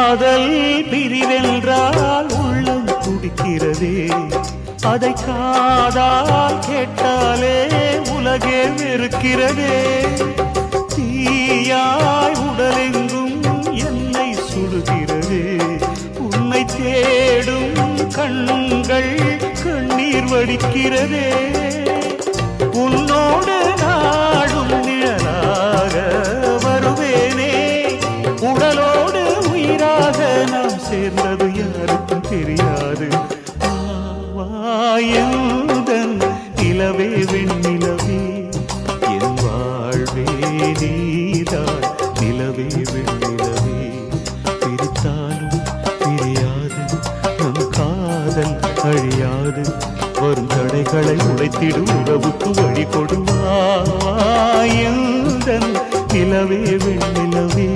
காதல் பிரிவென்றால் உள்ளம் துடிக்கிறதே, அதை காதால் கேட்டாலே உலகே வெறுக்கிறதே. தீயாய் உடலெங்கும் என்னை சுடுகிறதே, உன்னை தேடும் கண்கள் கண்ணீர் வடிக்கிறதே. உன்னோடு நாடும் நிழலாக வருவேனே, உடலோடு உயிராக நாம் சேர்ந்தது யாருக்கும் தெரியாது. வாயந்தன் நிலவே வெண்ணிலவே, என் வாழ்வே நீதான் நிலவே வெண்ணிலவே. பிரித்தாலும் பிரியாது நம் காதல் அழியாது, வரும் தடைகளை உடைத்திடும் உறவுக்கு வழி கொடுவாயந்தன் நிலவே வெண்ணிலவே.